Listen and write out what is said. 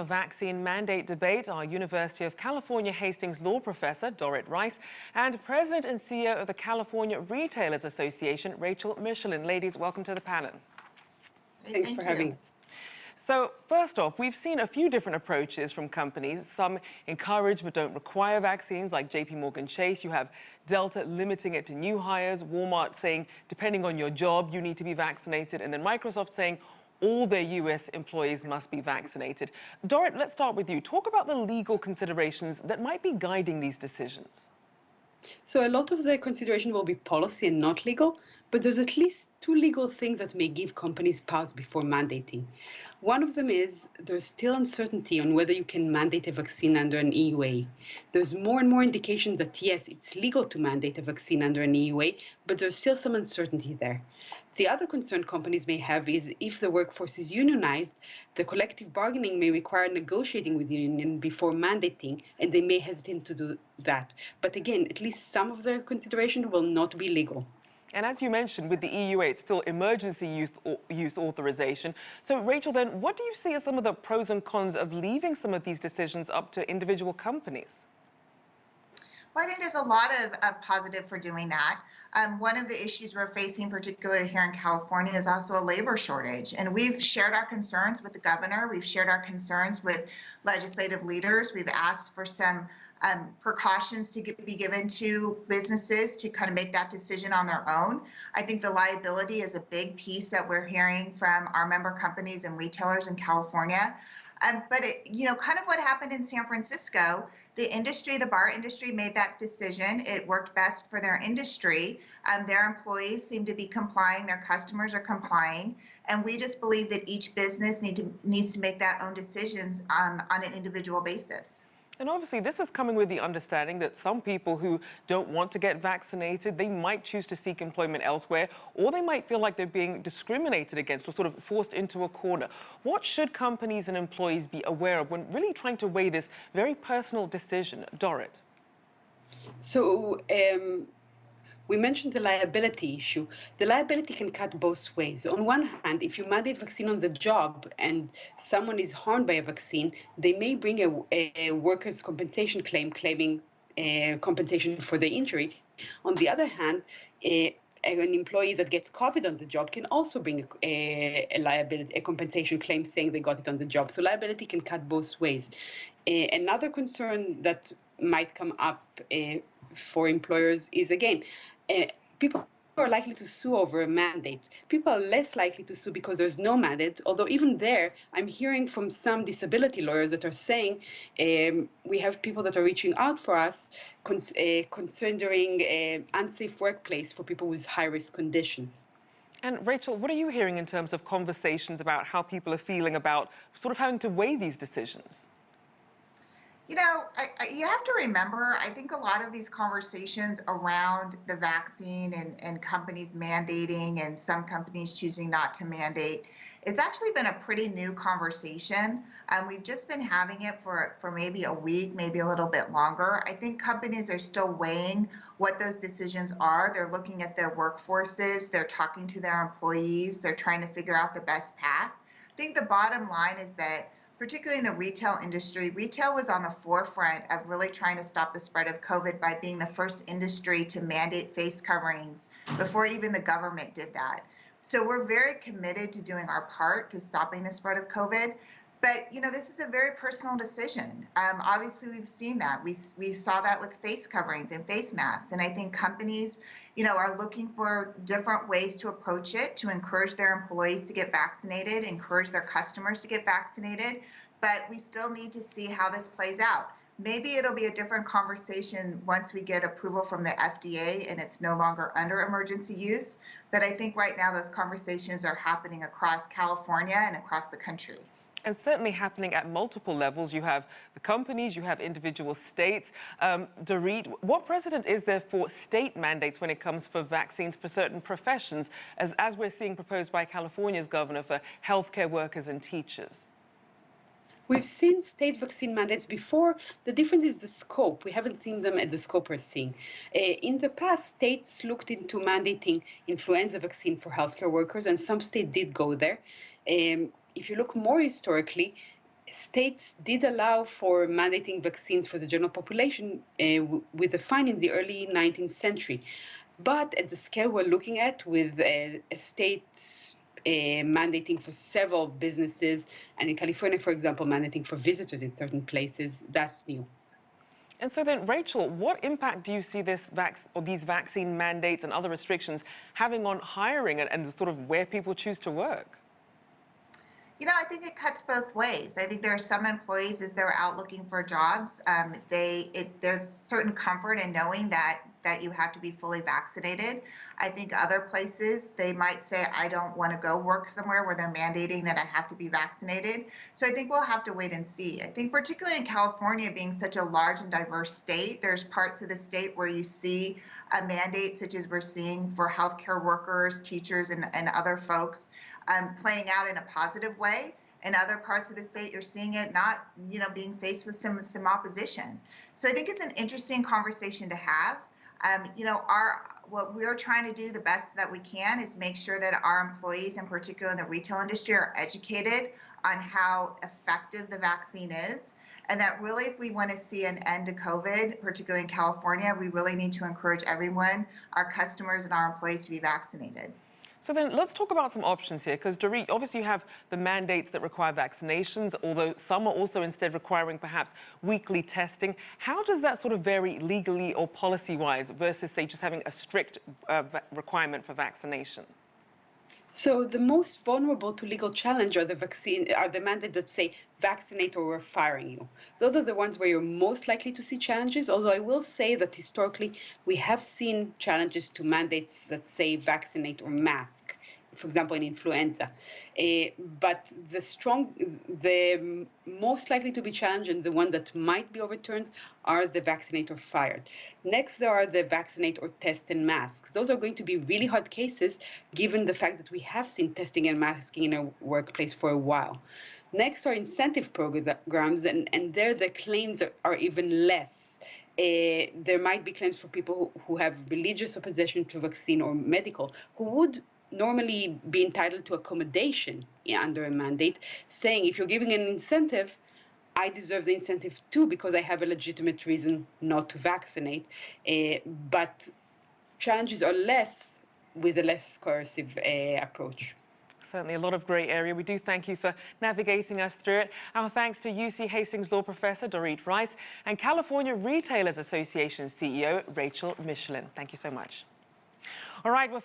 A vaccine mandate debate, our University of California Hastings law professor, Dorit Reiss, and President and CEO of the California Retailers Association, Rachel Michelin. Ladies, welcome to the panel. Thanks for having us. So first off, we've seen a few different approaches from companies. Some encourage but don't require vaccines, like JP Chase. You have Delta limiting it to new hires, Walmart saying, depending on your job, you need to be vaccinated, and then Microsoft saying all their US employees must be vaccinated. Dorit, let's start with you. Talk about the legal considerations that might be guiding these decisions. So a lot of the consideration will be policy and not legal, but there's at least two legal things that may give companies pause before mandating. One of them is there's still uncertainty on whether you can mandate a vaccine under an EUA. There's more and more indication that yes, it's legal to mandate a vaccine under an EUA, but there's still some uncertainty there. The other concern companies may have is if the workforce is unionized, the collective bargaining may require negotiating with the union before mandating, and they may hesitate to do that. But again, at least some of the consideration will not be legal. And as you mentioned, with the EUA, it's still emergency use authorization. So, Rachel, then, what do you see as some of the pros and cons of leaving some of these decisions up to individual companies? Well, I think there's a lot of positive for doing that. One of the issues we're facing, particularly here in California, is also a labor shortage. And we've shared our concerns with the governor. We've shared our concerns with legislative leaders. We've asked for some precautions to be given to businesses to kind of make that decision on their own. I think the liability is a big piece that we're hearing from our member companies and retailers in California. But kind of what happened in San Francisco, the bar industry made that decision. It worked best for their industry. Their employees seem to be complying. Their customers are complying. And we just believe that each business needs to make that own decisions on an individual basis. And obviously, this is coming with the understanding that some people who don't want to get vaccinated, they might choose to seek employment elsewhere, or they might feel like they're being discriminated against or sort of forced into a corner. What should companies and employees be aware of when really trying to weigh this very personal decision? Dorit. So we mentioned the liability issue. The liability can cut both ways. On one hand, if you mandate vaccine on the job and someone is harmed by a vaccine, they may bring a workers' compensation claim claiming compensation for the injury. On the other hand, an employee that gets COVID on the job can also bring a compensation claim saying they got it on the job. So liability can cut both ways. Another concern that might come up for employers is, again, people are likely to sue over a mandate. People are less likely to sue because there's no mandate, although even there, I'm hearing from some disability lawyers that are saying we have people that are reaching out for us considering unsafe workplace for people with high-risk conditions. And Rachel, what are you hearing in terms of conversations about how people are feeling about sort of having to weigh these decisions? You have to remember, I think a lot of these conversations around the vaccine and companies mandating and some companies choosing not to mandate, it's actually been a pretty new conversation. We've just been having it for maybe a week, maybe a little bit longer. I think companies are still weighing what those decisions are. They're looking at their workforces, they're talking to their employees, they're trying to figure out the best path. I think the bottom line is that particularly in the retail industry, retail was on the forefront of really trying to stop the spread of COVID by being the first industry to mandate face coverings before even the government did that. So we're very committed to doing our part to stopping the spread of COVID. But, this is a very personal decision. Obviously, we've seen that. We saw that with face coverings and face masks. And I think companies, are looking for different ways to approach it, to encourage their employees to get vaccinated, encourage their customers to get vaccinated. But we still need to see how this plays out. Maybe it'll be a different conversation once we get approval from the FDA and it's no longer under emergency use. But I think right now those conversations are happening across California and across the country. And certainly happening at multiple levels. You have the companies, you have individual states. Dorit, what precedent is there for state mandates when it comes for vaccines for certain professions, as we're seeing proposed by California's governor for healthcare workers and teachers? We've seen state vaccine mandates before. The difference is the scope. We haven't seen them at the scope we're seeing. In the past, states looked into mandating influenza vaccine for healthcare workers, and some states did go there. If you look more historically, states did allow for mandating vaccines for the general population with a fine in the early 19th century. But at the scale we're looking at, with states mandating for several businesses, and in California, for example, mandating for visitors in certain places, that's new. And so then, Rachel, what impact do you see these vaccine mandates and other restrictions having on hiring and sort of where people choose to work? You know, I think it cuts both ways. I think there are some employees, as they're out looking for jobs, there's certain comfort in knowing that you have to be fully vaccinated. I think other places, they might say, I don't want to go work somewhere where they're mandating that I have to be vaccinated. So I think we'll have to wait and see. I think particularly in California, being such a large and diverse state, there's parts of the state where you see a mandate such as we're seeing for healthcare workers, teachers, and other folks playing out in a positive way. In other parts of the state, you're seeing it not, being faced with some opposition. So I think it's an interesting conversation to have. What we're trying to do the best that we can is make sure that our employees, in particular in the retail industry, are educated on how effective the vaccine is. And that really, if we want to see an end to COVID, particularly in California, we really need to encourage everyone, our customers and our employees, to be vaccinated. So then let's talk about some options here, because Dorit, obviously you have the mandates that require vaccinations, although some are also instead requiring perhaps weekly testing. How does that sort of vary legally or policy-wise versus, say, just having a strict requirement for vaccination? So the most vulnerable to legal challenge are the mandates that say vaccinate or we're firing you. Those are the ones where you're most likely to see challenges, although I will say that historically we have seen challenges to mandates that say vaccinate or mask, for example, in influenza. But the most likely to be challenged and the one that might be overturned are the vaccinate or fired. Next, there are the vaccinate or test and mask. Those are going to be really hard cases, given the fact that we have seen testing and masking in our workplace for a while. Next are incentive programs, and there the claims are even less. There might be claims for people who have religious opposition to vaccine or medical, who would normally be entitled to accommodation under a mandate, saying if you're giving an incentive, I deserve the incentive too because I have a legitimate reason not to vaccinate. But challenges are less with a less coercive approach. Certainly a lot of grey area. We do thank you for navigating us through it. Our thanks to UC Hastings Law Professor Dorit Reiss and California Retailers Association CEO Rachel Michelin. Thank you so much. All right, we're